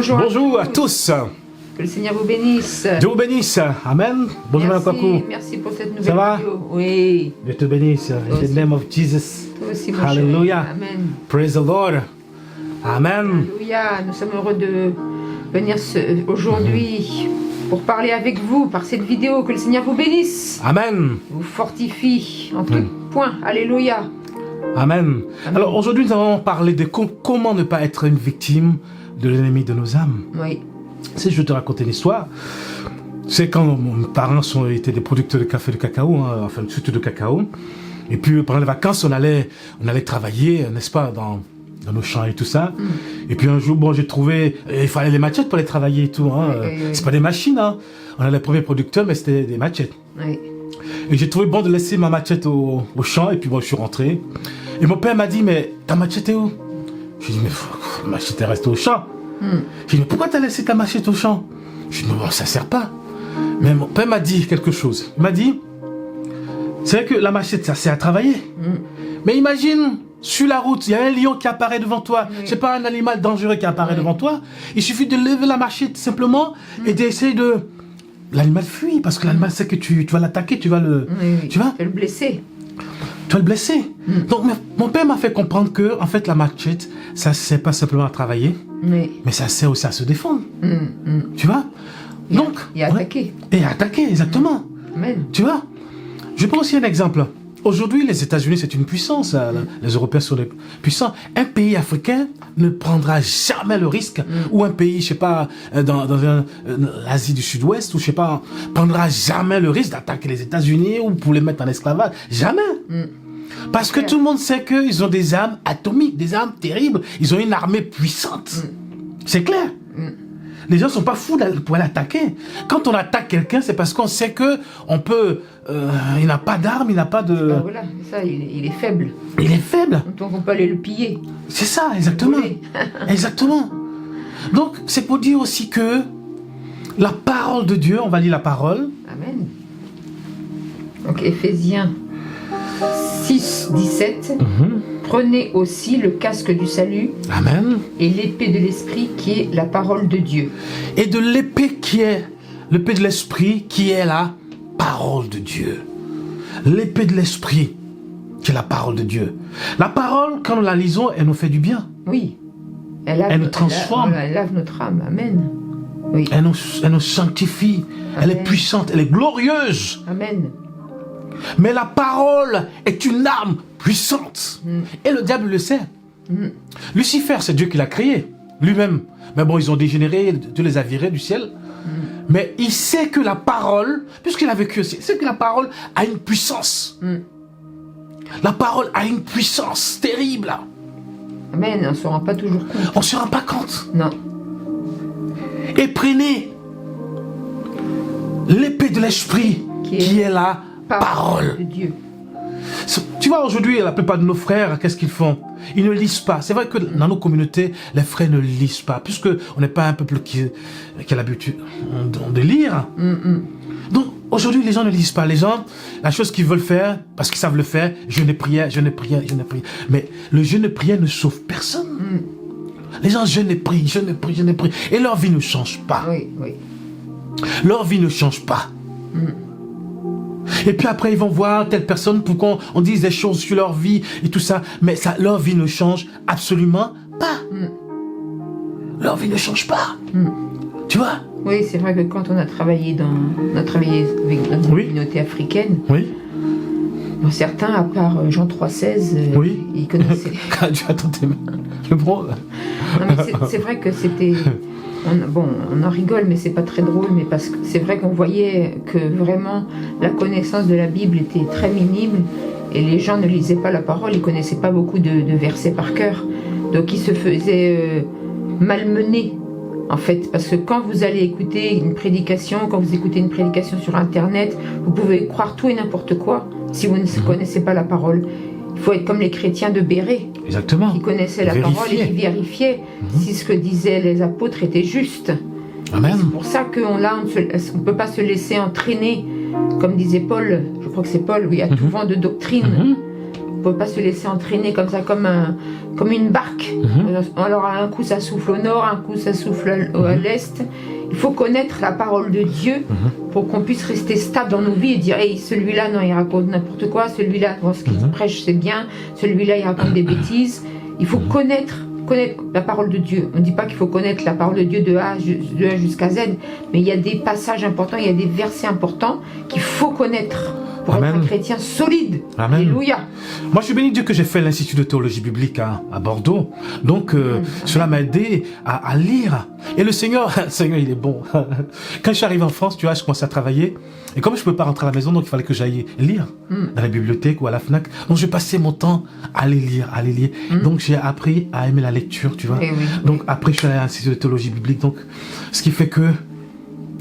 Bonjour. Bonjour à tous. Que le Seigneur vous bénisse. Dieu vous bénisse. Amen. Bonjour Mme Kwaku. Merci pour cette nouvelle Ça va? vidéo. Oui. Dieu te bénisse. In the name of Jesus. Toi aussi, mon Hallelujah. chéri. Amen. Praise the Lord. Amen. Alléluia. Nous sommes heureux de venir aujourd'hui pour parler avec vous par cette vidéo. Que le Seigneur vous bénisse. Amen. Vous fortifie en tout point. Alléluia. Amen. Alors aujourd'hui, nous allons parler de comment ne pas être une victime de l'ennemi de nos âmes. Oui. Si je vais te raconter une histoire, c'est quand mes parents étaient des producteurs de café, de cacao, hein, enfin surtout de cacao. Et puis pendant les vacances, on allait travailler, n'est-ce pas, dans nos champs et tout ça. Et puis un jour, bon, j'ai trouvé, il fallait les machettes pour aller travailler et tout. Hein. Oui. C'est pas des machines, hein. On a les premiers producteurs, mais c'était des machettes. Oui. Et j'ai trouvé bon de laisser ma machette au champ, et puis bon, je suis rentré. Et mon père m'a dit, mais ta machette est où? J'ai dit, mais ma machette est restée au champ. J'ai dit, mais pourquoi t'as laissé ta machette au champ? J'ai dit, mais bon, ça sert pas. Mais mon père m'a dit quelque chose. Il m'a dit, c'est vrai que la machette, ça sert à travailler. Mais imagine, sur la route, il y a un lion qui apparaît devant toi. Oui. C'est pas un animal dangereux qui apparaît devant toi. Il suffit de lever la machette simplement et d'essayer de... L'animal fuit parce que l'animal sait que tu vas l'attaquer, tu vas le... Oui. Tu vas le blesser. Tu vas le blesser. Donc mon père m'a fait comprendre que en fait la machette, ça sert pas simplement à travailler, Oui. mais ça sert aussi à se défendre. Tu vois? Donc Et attaquer. Et à attaquer, exactement. Amen. Tu vois? Je prends aussi un exemple. Aujourd'hui, les États-Unis, c'est une puissance. Les Européens sont des puissants. Un pays africain ne prendra jamais le risque, ou un pays, je sais pas, dans l'Asie du Sud-Ouest, ou je sais pas, prendra jamais le risque d'attaquer les États-Unis ou pour les mettre en esclavage. Jamais. Parce que tout le monde sait qu'ils ont des armes atomiques, des armes terribles. Ils ont une armée puissante. C'est clair. Les gens sont pas fous pour aller attaquer. Quand on attaque quelqu'un, c'est parce qu'on sait que on peut. Il n'a pas d'armes, il n'a pas de. Ben voilà, ça, il est faible. Il est faible. Donc on peut aller le piller. C'est ça, exactement. Voler. Exactement. Donc c'est pour dire aussi que la parole de Dieu, on va lire la parole. Amen. Donc Éphésiens 6, 17. Prenez aussi le casque du salut Amen. et l'épée de l'esprit qui est la parole de Dieu. Et de l'épée qui est l'épée de l'esprit qui est la parole de Dieu. L'épée de l'esprit qui est la parole de Dieu. La parole, quand nous la lisons, elle nous fait du bien. Oui. Elle nous transforme. Elle lave notre âme. Amen. Oui. Elle nous sanctifie. Elle est puissante, elle est glorieuse. Amen. Mais la parole est une arme puissante. Et le diable le sait. Lucifer, c'est Dieu qui l'a créé, lui-même. Mais bon, ils ont dégénéré, Dieu les a virés du ciel. Mais il sait que la parole, puisqu'il a vécu aussi, il sait que la parole a une puissance. La parole a une puissance terrible. Amen. On ne se rend pas toujours compte. On ne se rend pas compte. Non. Et prenez l'épée de l'esprit qui est la parole de Dieu. Tu vois, aujourd'hui, la plupart de nos frères, qu'est-ce qu'ils font? Ils ne lisent pas. C'est vrai que dans nos communautés, les frères ne lisent pas, puisqu'on n'est pas un peuple qui a l'habitude de lire. Donc, aujourd'hui, les gens ne lisent pas. Les gens, la chose qu'ils veulent faire, parce qu'ils savent le faire, jeûne et prière. Mais le jeûne et prière ne sauve personne. Les gens jeûnent et prient. Et leur vie ne change pas. Oui. Leur vie ne change pas. Et puis après, ils vont voir telle personne pour qu'on dise des choses sur leur vie et tout ça. Mais ça, leur vie ne change absolument pas. Leur vie ne change pas. Tu vois? Oui, c'est vrai que quand on a travaillé avec notre communauté africaine, bon, certains, à part Jean 3,16, ils connaissaient. Attends, je prends. Non, mais c'est vrai que c'était... on en rigole, mais c'est pas très drôle, mais parce que c'est vrai qu'on voyait que vraiment la connaissance de la Bible était très minime et les gens ne lisaient pas la parole, ils connaissaient pas beaucoup de versets par cœur, donc ils se faisaient malmener en fait, parce que quand vous allez écouter une prédication, quand vous écoutez une prédication sur internet, vous pouvez croire tout et n'importe quoi si vous ne connaissez pas la parole. Il faut être comme les chrétiens de Béret, exactement, qui connaissaient la parole et qui vérifiaient si ce que disaient les apôtres était juste. Amen. C'est pour ça qu'on ne peut pas se laisser entraîner, comme disait Paul, je crois que c'est Paul, à tout vent de doctrine. ne peut pas se laisser entraîner comme ça, comme une barque. Alors un coup ça souffle au nord, un coup ça souffle à l'est. Il faut connaître la parole de Dieu pour qu'on puisse rester stable dans nos vies et dire hey, celui-là, non, il raconte n'importe quoi, celui-là, bon, ce qu'il prêche, c'est bien, celui-là, il raconte des bêtises. Il faut connaître la parole de Dieu. On ne dit pas qu'il faut connaître la parole de Dieu de A jusqu'à Z, mais il y a des passages importants, il y a des versets importants qu'il faut connaître pour être un chrétien solide. Amen. Alléluia. Moi, je suis béni Dieu que j'ai fait l'Institut de théologie biblique à Bordeaux. Donc, cela m'a aidé à lire. Et le Seigneur, il est bon. Quand je suis arrivé en France, tu vois, je commençais à travailler. Et comme je ne pouvais pas rentrer à la maison, donc il fallait que j'aille lire dans la bibliothèque ou à la FNAC. Donc, je passais mon temps à aller lire. Donc, j'ai appris à aimer la lecture, tu vois. Donc, après, je suis allé à l'Institut de théologie biblique. Donc, ce qui fait que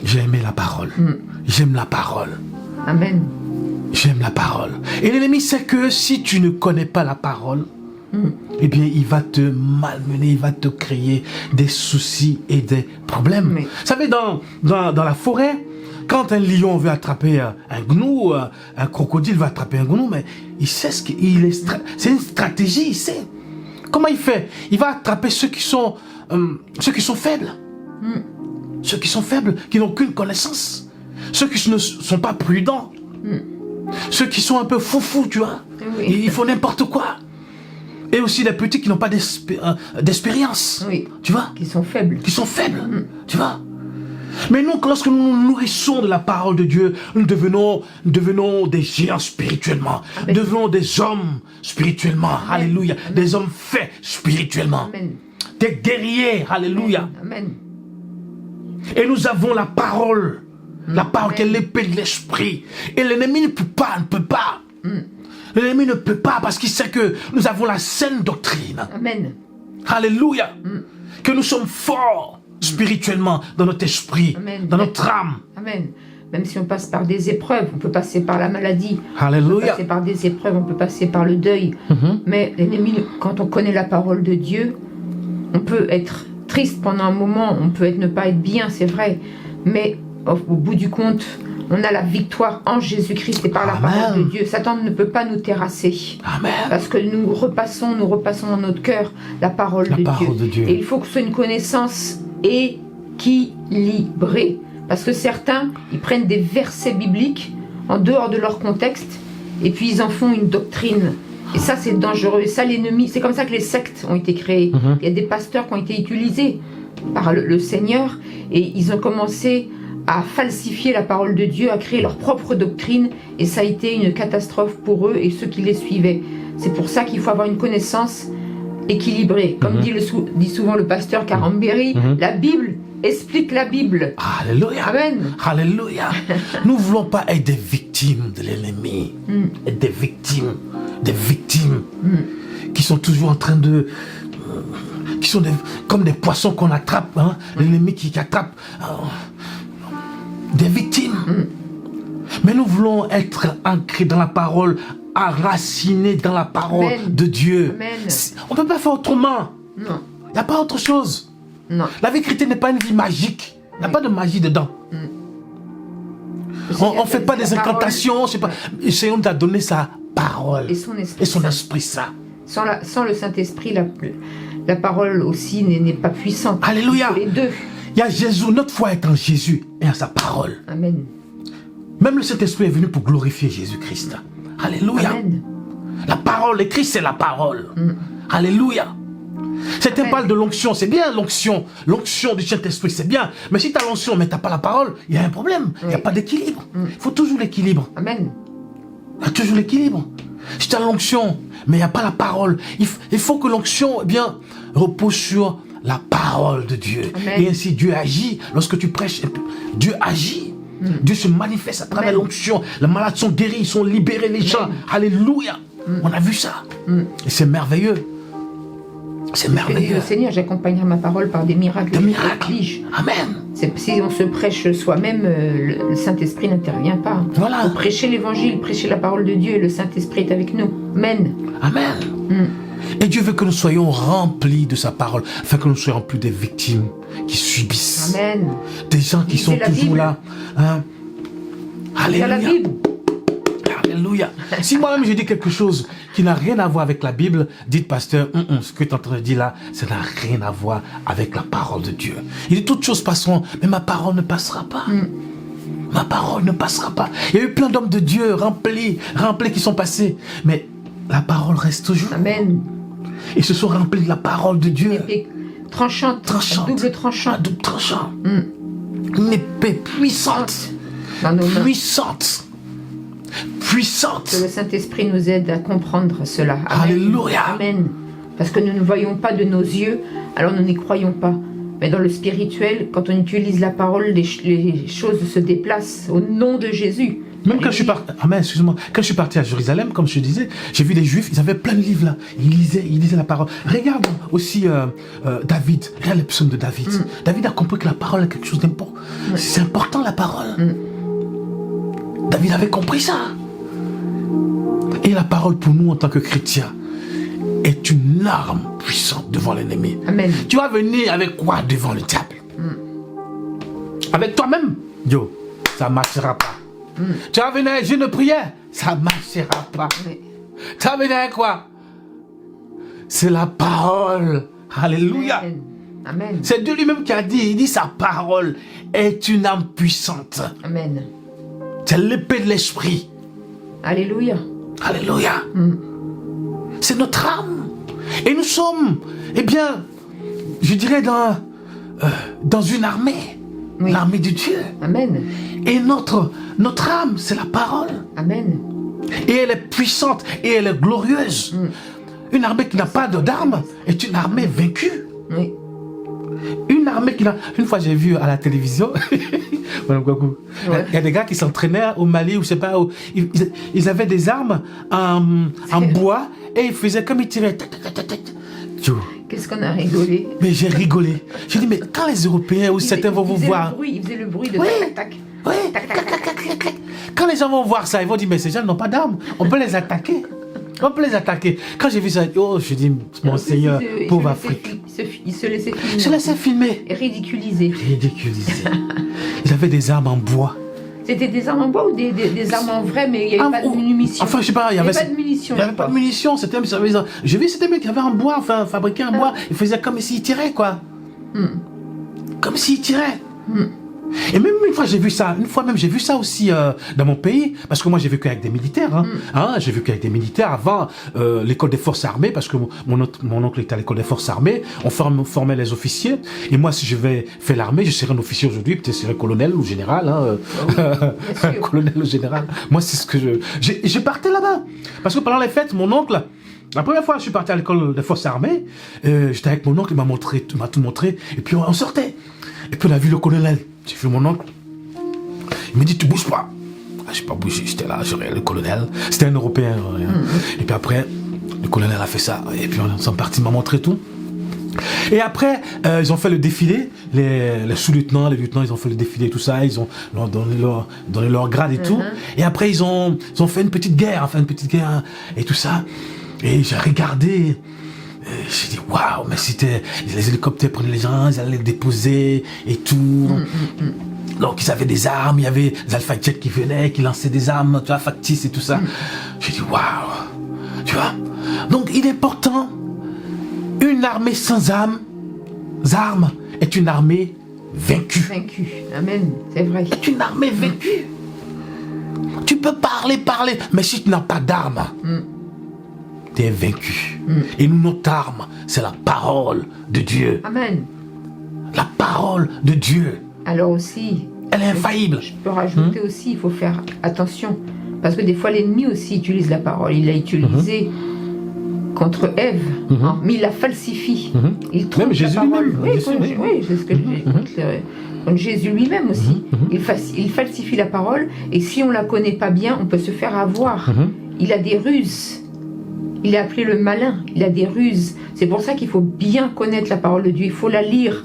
j'ai aimé la parole. J'aime la parole. Amen. J'aime la parole. Et l'ennemi sait que si tu ne connais pas la parole, eh bien, il va te malmener, il va te créer des soucis et des problèmes. Vous savez, dans la forêt, quand un lion veut attraper un gnou, un crocodile veut attraper un gnou, mais il sait c'est une stratégie, il sait. Comment il fait? Il va attraper ceux qui sont faibles. Ceux qui sont faibles, qui n'ont aucune connaissance. Ceux qui ne sont pas prudents. Ceux qui sont un peu foufous, tu vois. Ils font n'importe quoi. Et aussi les petits qui n'ont pas d'expérience. Tu vois. Qui sont faibles. Tu vois. Mais nous, lorsque nous nous nourrissons de la parole de Dieu, nous devenons des géants spirituellement. Nous devenons des hommes spirituellement. Alléluia. Des hommes faits spirituellement. Des guerriers. Alléluia. Amen. Et nous avons la parole. La parole qui est l'épée de l'esprit. Et l'ennemi ne peut pas. L'ennemi ne peut pas parce qu'il sait que nous avons la saine doctrine. Amen. Alléluia. Que nous sommes forts spirituellement dans notre esprit, dans notre âme. Amen. Même si on passe par des épreuves, on peut passer par la maladie. Alléluia. On peut passer par des épreuves, on peut passer par le deuil. Mais l'ennemi, quand on connaît la parole de Dieu, on peut être triste pendant un moment, on peut ne pas être bien, c'est vrai. Mais au bout du compte, on a la victoire en Jésus-Christ et par la parole de Dieu. Satan ne peut pas nous terrasser. Amen. Parce que nous repassons dans notre cœur la parole de Dieu. Et il faut que ce soit une connaissance équilibrée. Parce que certains, ils prennent des versets bibliques en dehors de leur contexte et puis ils en font une doctrine. Et ça, c'est dangereux. Et ça, l'ennemi, c'est comme ça que les sectes ont été créées. Il y a des pasteurs qui ont été utilisés par le Seigneur et ils ont commencé à falsifier la parole de Dieu, à créer leur propre doctrine, et ça a été une catastrophe pour eux et ceux qui les suivaient. C'est pour ça qu'il faut avoir une connaissance équilibrée. Comme dit souvent le pasteur Carambéry, la Bible explique la Bible. Alléluia. Amen. Alléluia. Nous ne voulons pas être des victimes de l'ennemi. Être des victimes qui sont toujours en train de... qui sont comme des poissons qu'on attrape, hein? L'ennemi qui attrape... des victimes. Mais nous voulons être ancrés dans la parole, enracinés dans la parole de Dieu. On ne peut pas faire autrement. Non. Il n'y a pas autre chose. Non. La vie chrétienne n'est pas une vie magique. Il n'y a pas de magie dedans. On ne fait pas des incantations. Le Seigneur nous a donné sa parole. Et son Esprit Saint. Sans le Saint-Esprit, la parole aussi n'est pas puissante. Alléluia. Les deux. Il y a Jésus, notre foi est en Jésus et en sa parole. Amen. Même le Saint-Esprit est venu pour glorifier Jésus-Christ. Alléluia. Amen. La parole, le Christ, c'est la parole. Alléluia. Certains parlent de l'onction, c'est bien l'onction. L'onction du Saint-Esprit, c'est bien. Mais si tu as l'onction, mais tu n'as pas la parole, il y a un problème. Il n'y a pas d'équilibre. Il faut toujours l'équilibre. Amen. Il y a toujours l'équilibre. Si tu as l'onction, mais il n'y a pas la parole, il faut que l'onction, repose sur la parole de Dieu. Amen. Et ainsi Dieu agit. Lorsque tu prêches, Dieu agit. Dieu se manifeste à travers l'onction. Les malades sont guéris, ils sont libérés, les gens. Alléluia. On a vu ça. Et c'est merveilleux. C'est merveilleux. Le Seigneur, j'accompagnerai ma parole par des miracles. Des miracles. Amen. Si on se prêche soi-même, le Saint-Esprit n'intervient pas. Voilà. Faut prêcher l'évangile, prêcher la parole de Dieu et le Saint-Esprit est avec nous. Amen. Amen. Et Dieu veut que nous soyons remplis de sa parole, afin que nous soyons plus des victimes qui subissent. Amen. Des gens qui sont toujours là. Hein? Alléluia. La Bible. Alléluia. Si moi-même je dis quelque chose qui n'a rien à voir avec la Bible, dites pasteur, ce que tu es en train de dire là, ça n'a rien à voir avec la parole de Dieu. Il dit toutes choses passeront, mais ma parole ne passera pas. Ma parole ne passera pas. Il y a eu plein d'hommes de Dieu remplis qui sont passés, mais la parole reste toujours. Amen. Ils se sont remplis de la parole de Dieu. Une épée tranchante, double tranchant. Un double tranchant. Une épée puissante. Dans nos mains. Puissante. Puissante. Que le Saint-Esprit nous aide à comprendre cela. Amen. Alléluia. Amen. Parce que nous ne voyons pas de nos yeux, alors nous n'y croyons pas. Mais dans le spirituel, quand on utilise la parole, les choses se déplacent au nom de Jésus. Même quand je suis parti, excuse-moi, quand je suis parti à Jérusalem, comme je te disais, j'ai vu les Juifs, ils avaient plein de livres là. Ils lisaient la parole. Regarde aussi David, regarde les psaumes de David. David a compris que la parole est quelque chose d'important. C'est important la parole. David avait compris ça. Et la parole pour nous en tant que chrétiens est une arme puissante devant l'ennemi. Amen. Tu vas venir avec quoi devant le diable? Avec toi-même? Yo, ça ne marchera pas. Tu vas venir avec jeûne de prière? Ça ne marchera pas. Oui. Tu vas venir avec quoi? C'est la parole. Alléluia. Amen. Amen. C'est Dieu lui-même qui a dit, il dit sa parole est une arme puissante. Amen. C'est l'épée de l'esprit. Alléluia. Alléluia. C'est notre âme. Et nous sommes, eh bien, je dirais dans une armée. Oui. L'armée de Dieu. Amen. Et notre âme, c'est la parole. Amen. Et elle est puissante et elle est glorieuse. Une armée qui n'a pas d'armes est une armée vaincue. Oui. Une armée qui n'a... Une fois, j'ai vu à la télévision, Ouais. il y a des gars qui s'entraînaient au Mali, ou je sais pas, où ils avaient des armes en bois et ils faisaient comme ils tiraient. Qu'est-ce qu'on a rigolé. Mais j'ai rigolé. J'ai dit, mais quand les Européens ou certains vont vous voir... Ils faisaient le bruit de Oui. tac-tac. Oui. Quand les gens vont voir ça, ils vont dire, mais ces gens n'ont pas d'armes. On peut les attaquer. On peut les attaquer. Quand j'ai vu ça, je dis, mon Seigneur, pauvre Afrique. Ils se laissaient filmer. Ils se laissaient filmer. Et ridiculiser. Ridiculiser. Ils avaient des armes en bois. C'était des armes en bois ou des armes en vrai, mais il n'y avait pas de munitions. Enfin, je sais pas, il y avait pas de munitions. Il n'y avait pas de munitions. J'ai vu c'était mecs qui avaient en bois, enfin, fabriqué en bois. Ils faisaient comme s'ils tiraient, quoi. Comme s'ils tiraient. Et même une fois j'ai vu ça, aussi dans mon pays, parce que moi j'ai vécu avec des militaires. J'ai vécu avec des militaires avant l'école des forces armées, parce que mon oncle était à l'école des forces armées. On formait les officiers. Et moi, si je vais faire l'armée, je serai un officier aujourd'hui, peut-être je serai colonel ou général. Colonel ou général. Moi, c'est ce que je partais là-bas. Parce que pendant les fêtes, mon oncle, la première fois que je suis parti à l'école des forces armées, j'étais avec mon oncle, il m'a tout montré, et puis on sortait. Et puis on a vu le colonel. J'ai vu mon oncle. Il me dit, tu bouges pas. J'ai pas bougé, j'étais là, j'ai regardé le colonel. C'était un Européen. Et puis après, le colonel a fait ça. Et puis on est parti, il m'a montré tout. Et après, ils ont fait le défilé. Les sous-lieutenants, les lieutenants, ils ont fait le défilé, tout ça. Ils ont donné leur grade et tout. Et après, ils ont fait une petite guerre, et tout ça. Et j'ai regardé. J'ai dit, waouh, mais c'était... Les hélicoptères prenaient les gens, ils allaient les déposer et tout. Donc, ils avaient des armes, il y avait des Alpha Jet qui venaient, qui lançaient des armes, tu vois, factices et tout ça. J'ai dit, waouh, tu vois. Donc, il est important, une armée sans armes est une armée vaincue. Vaincue, amen, c'est vrai. Est une armée vaincue. Tu peux parler, mais si tu n'as pas d'armes, tu es vaincu. Et nous, notre arme, c'est la parole de Dieu. Amen. La parole de Dieu. Alors aussi, elle est infaillible. Je peux rajouter aussi, il faut faire attention. Parce que des fois, l'ennemi aussi utilise la parole. Il l'a utilisée contre Ève, mais il la falsifie. Il trompe même Jésus la parole. lui-même. Oui, c'est ce que je dis. Contre Jésus lui-même aussi. Il falsifie la parole, et si on ne la connaît pas bien, on peut se faire avoir. Il a des ruses. Il est appelé le malin, il a des ruses. C'est pour ça qu'il faut bien connaître la parole de Dieu. Il faut la lire.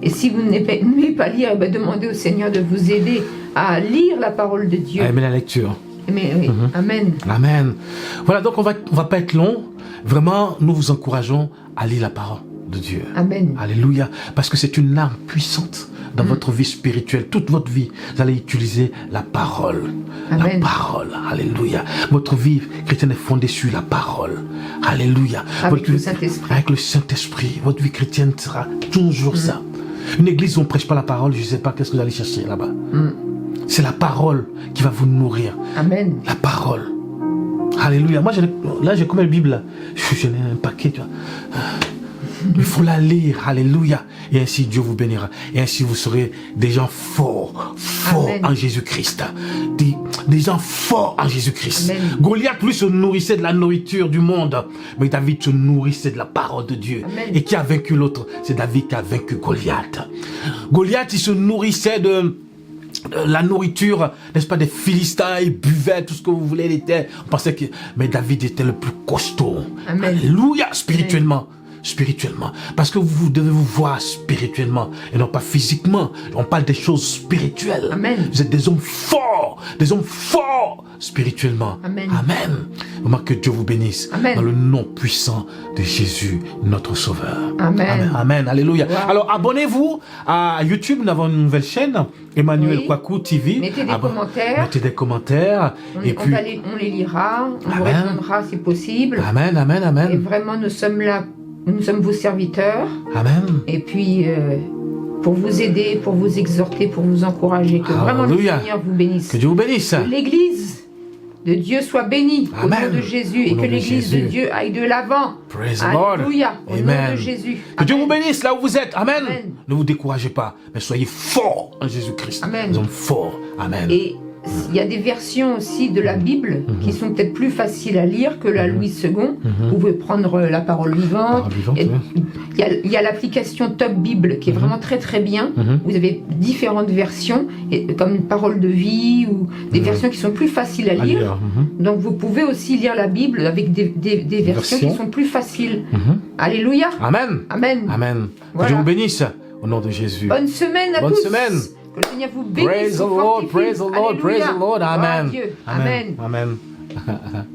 Et si vous n'aimez pas lire, demandez au Seigneur de vous aider à lire la parole de Dieu. À aimer la lecture. Mais, oui. Amen. Amen. Voilà, donc on va pas être long. Vraiment, nous vous encourageons à lire la parole de Dieu. Amen. Alléluia. Parce que c'est une arme puissante dans votre vie spirituelle. Toute votre vie, vous allez utiliser la parole. Amen. La parole. Alléluia. Votre vie chrétienne est fondée sur la parole. Alléluia. Avec le Saint-Esprit. Avec le Saint-Esprit. Votre vie chrétienne sera toujours ça. Une église où on ne prêche pas la parole, je ne sais pas qu'est-ce que vous allez chercher là-bas. C'est la parole qui va vous nourrir. Amen. La parole. Alléluia. Moi, j'ai comme une Bible. J'en ai un paquet, tu vois. Il faut la lire. Alléluia. Et ainsi, Dieu vous bénira. Et ainsi, vous serez des gens forts Amen. en Jésus-Christ. Des gens forts en Jésus-Christ. Amen. Goliath, lui, se nourrissait de la nourriture du monde. Mais David se nourrissait de la parole de Dieu. Amen. Et qui a vaincu l'autre? C'est David qui a vaincu Goliath. Goliath, il se nourrissait de la nourriture, n'est-ce pas, des Philistins, ils buvaient tout ce que vous voulez, on pensait que, mais David était le plus costaud. Amen. Alléluia, spirituellement. Spirituellement. Parce que vous devez vous voir spirituellement et non pas physiquement. On parle des choses spirituelles. Amen. Vous êtes des hommes forts spirituellement. Amen. Amen. Vraiment que Dieu vous bénisse. Amen. Dans le nom puissant de Jésus, notre Sauveur. Amen. Amen. Amen. Alléluia. Wow. Alors, abonnez-vous à YouTube. Nous avons une nouvelle chaîne, Emmanuel Oui. Kwaku TV. Mettez des commentaires. Mettez des commentaires. On puis, on les lira, on vous Amen. répondra si possible. Amen, amen, Et amen. vraiment, nous sommes là, nous sommes vos serviteurs. Amen. Et puis, pour vous aider, pour vous exhorter, pour vous encourager. Que vraiment le Alléluia. Seigneur vous bénisse. Que Dieu vous bénisse. Que l'Église de Dieu soit bénie au Amen. nom de Jésus. Au Et nom que de l'Église de Jésus. Dieu aille de l'avant. Praise the Lord. Alléluia. Au Amen. nom de Jésus. Que Dieu Amen. vous bénisse là où vous êtes. Amen. Amen. Ne vous découragez pas, mais soyez forts en Jésus-Christ. Amen. Nous sommes forts. Amen. Et il y a des versions aussi de la Bible qui sont peut-être plus faciles à lire que la Louise II. Vous pouvez prendre la parole vivante. Parole vivante, Et oui. il y a l'application Top Bible qui est vraiment très très bien. Vous avez différentes versions, comme une parole de vie ou des versions qui sont plus faciles à lire. Donc vous pouvez aussi lire la Bible avec des versions qui sont plus faciles. Alléluia. Amen. Amen. Amen. Voilà. Que Dieu vous bénisse au nom de Jésus. Bonne semaine à Bonne tous. semaine. Que le Seigneur vous bénisse. Praise the vous Lord, fortifie. praise the Lord, praise the Alléluia. Lord. Gloire à Amen. Dieu. Amen. Amen. Amen.